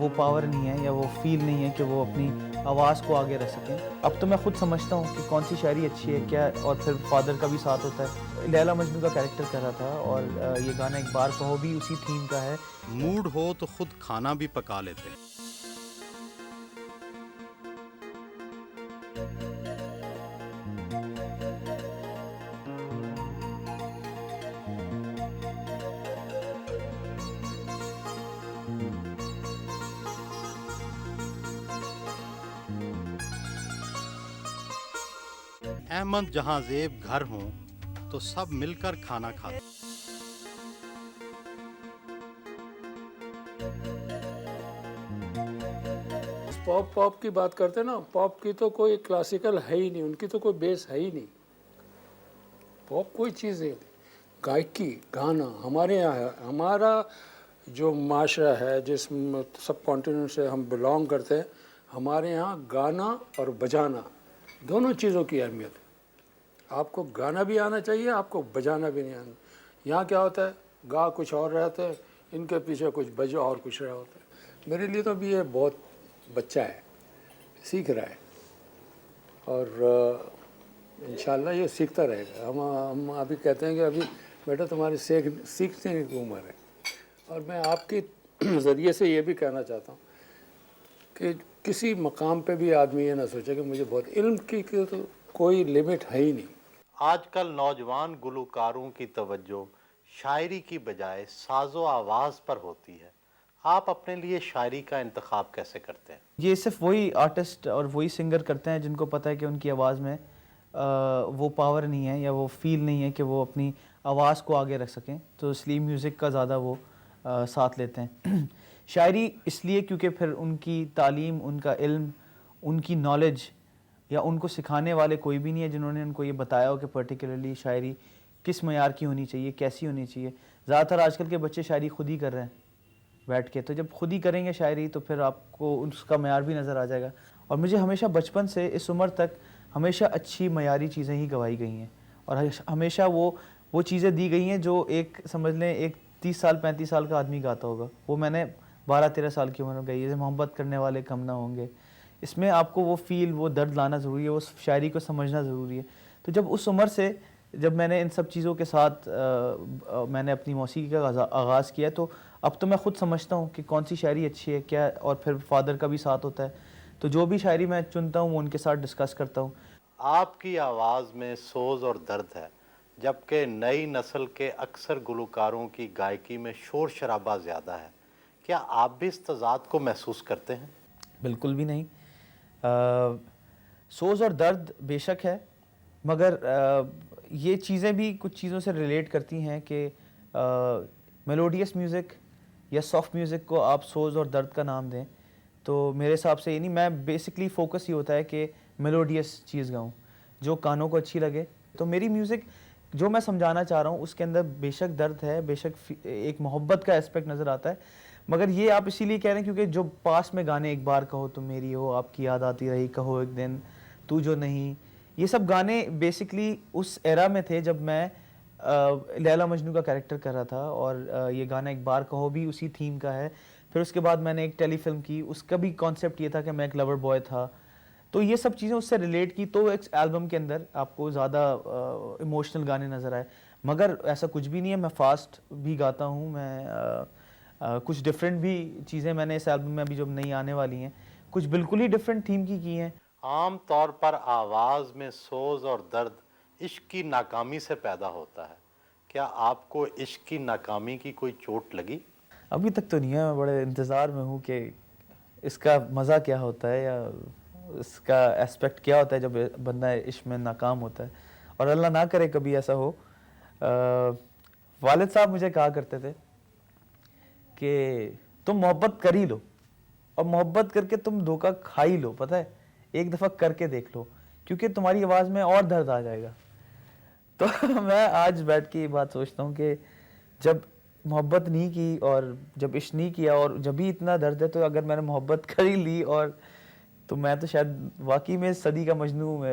وہ پاور نہیں ہے یا وہ فیل نہیں ہے کہ وہ اپنی آواز کو آگے رکھ سکیں. اب تو میں خود سمجھتا ہوں کہ کون سی شاعری اچھی ہے کیا, اور پھر فادر کا بھی ساتھ ہوتا ہے. لیلا مجنوں کا کیریکٹر کر رہا تھا, اور یہ گانا ایک بار کہو بھی اسی تھیم کا ہے. موڈ ہو تو خود کھانا بھی پکا لیتے ہیں. احمد جہاں زیب گھر ہوں تو سب مل کر کھانا کھاتے. پاپ کی بات کرتے ہیں نا, پاپ کی تو کوئی کلاسیکل ہے ہی نہیں, ان کی تو کوئی بیس ہے ہی نہیں. پاپ کوئی چیز نہیں. گائکی گانا ہمارے یہاں ہے. ہمارا جو معاشرہ ہے جس سب کانٹیننٹ سے ہم بلانگ کرتے ہیں, ہمارے یہاں گانا اور بجانا دونوں چیزوں کی اہمیت ہے. آپ کو گانا بھی آنا چاہیے, آپ کو بجانا بھی نہیں آنا. یہاں کیا ہوتا ہے, گا کچھ اور رہتے ہیں, ان کے پیچھے کچھ بج اور کچھ رہا ہوتا ہے. میرے لیے تو ابھی یہ بہت بچہ ہے, سیکھ رہا ہے, اور انشاءاللہ یہ سیکھتا رہے گا. ہم ابھی کہتے ہیں کہ ابھی بیٹا تمہاری سیکھنے کی عمر ہے. اور میں آپ کے ذریعے سے یہ بھی کہنا چاہتا ہوں کہ کسی مقام پہ بھی آدمی یہ نہ سوچے کہ مجھے بہت علم کی تو کوئی لمٹ ہے ہی نہیں. آج کل نوجوان گلوکاروں کی توجہ شاعری کی بجائے ساز و آواز پر ہوتی ہے. آپ اپنے لیے شاعری کا انتخاب کیسے کرتے ہیں؟ یہ صرف وہی آرٹسٹ اور وہی سنگر کرتے ہیں جن کو پتہ ہے کہ ان کی آواز میں وہ پاور نہیں ہے یا وہ فیل نہیں ہے کہ وہ اپنی آواز کو آگے رکھ سکیں, تو اس لیے میوزک کا زیادہ وہ ساتھ لیتے ہیں. شاعری اس لیے کیونکہ پھر ان کی تعلیم, ان کا علم, ان کی نالج, یا ان کو سکھانے والے کوئی بھی نہیں ہے جنہوں نے ان کو یہ بتایا ہو کہ پرٹیکولرلی شاعری کس معیار کی ہونی چاہیے, کیسی ہونی چاہیے. زیادہ تر آج کل کے بچے شاعری خود ہی کر رہے ہیں بیٹھ کے, تو جب خود ہی کریں گے شاعری تو پھر آپ کو اس کا معیار بھی نظر آ جائے گا. اور مجھے ہمیشہ بچپن سے اس عمر تک ہمیشہ اچھی معیاری چیزیں ہی گوائی گئی ہیں, اور ہمیشہ وہ چیزیں دی گئی ہیں جو ایک سمجھ لیں ایک 30 سال 35 سال کا آدمی گاتا ہوگا, وہ میں نے 12-13 سال کی عمر میں گئی. جیسے محبت کرنے والے کم نہ ہوں گے, اس میں آپ کو وہ فیل, وہ درد لانا ضروری ہے, وہ شاعری کو سمجھنا ضروری ہے. تو جب اس عمر سے جب میں نے ان سب چیزوں کے ساتھ میں نے اپنی موسیقی کا آغاز کیا, تو اب تو میں خود سمجھتا ہوں کہ کون سی شاعری اچھی ہے کیا, اور پھر فادر کا بھی ساتھ ہوتا ہے. تو جو بھی شاعری میں چنتا ہوں وہ ان کے ساتھ ڈسکس کرتا ہوں. آپ کی آواز میں سوز اور درد ہے, جبکہ نئی نسل کے اکثر گلوکاروں کی گائکی میں شور شرابہ زیادہ ہے. کیا آپ بھی اس تضاد کو محسوس کرتے ہیں؟ بالکل بھی نہیں. سوز اور درد بے شک ہے, مگر یہ چیزیں بھی کچھ چیزوں سے ریلیٹ کرتی ہیں کہ میلوڈیس میوزک یا سافٹ میوزک کو آپ سوز اور درد کا نام دیں, تو میرے حساب سے یہ نہیں. میں بیسکلی فوکس یہ ہوتا ہے کہ میلوڈیس چیز گاؤں جو کانوں کو اچھی لگے. تو میری میوزک جو میں سمجھانا چاہ رہا ہوں اس کے اندر بے شک درد ہے, بے شک ایک محبت کا اسپیکٹ نظر آتا ہے, مگر یہ آپ اسی لیے کہہ رہے ہیں کیونکہ جو پاس میں گانے ایک بار کہو تم میری ہو, آپ کی یاد آتی رہی, کہو ایک دن, تو جو نہیں, یہ سب گانے بیسکلی اس ایرا میں تھے جب میں لیلا مجنوں کا کیریکٹر کر رہا تھا, اور یہ گانا ایک بار کہو بھی اسی تھیم کا ہے. پھر اس کے بعد میں نے ایک ٹیلی فلم کی, اس کا بھی کانسیپٹ یہ تھا کہ میں ایک لور بوائے تھا. تو یہ سب چیزیں اس سے ریلیٹ کی, تو ایک البم کے اندر آپ کو زیادہ ایموشنل گانے نظر آئے. مگر ایسا کچھ بھی نہیں ہے, میں فاسٹ بھی گاتا ہوں, میں کچھ ڈفرینٹ بھی چیزیں میں نے اس البم میں ابھی جو نئی آنے والی ہیں کچھ بالکل ہی ڈفرینٹ تھیم کی ہیں. عام طور پر آواز میں سوز اور درد عشق کی ناکامی سے پیدا ہوتا ہے. کیا آپ کو عشق کی ناکامی کی کوئی چوٹ لگی؟ ابھی تک تو نہیں ہے, میں بڑے انتظار میں ہوں کہ اس کا مزہ کیا ہوتا ہے یا اس کا اسپیکٹ کیا ہوتا ہے جب بندہ عشق میں ناکام ہوتا ہے, اور اللہ نہ کرے کبھی ایسا ہو. والد صاحب مجھے کہا کرتے تھے کہ تم محبت کر ہی لو, اور محبت کر کے تم دھوکہ کھا ہی لو, پتہ ہے, ایک دفعہ کر کے دیکھ لو کیونکہ تمہاری آواز میں اور درد آ جائے گا. تو میں آج بیٹھ کے یہ بات سوچتا ہوں کہ جب محبت نہیں کی اور جب عشق نہیں کیا اور جب بھی اتنا درد ہے, تو اگر میں نے محبت کر ہی لی اور تو میں تو شاید واقعی میں صدی کا مجنوں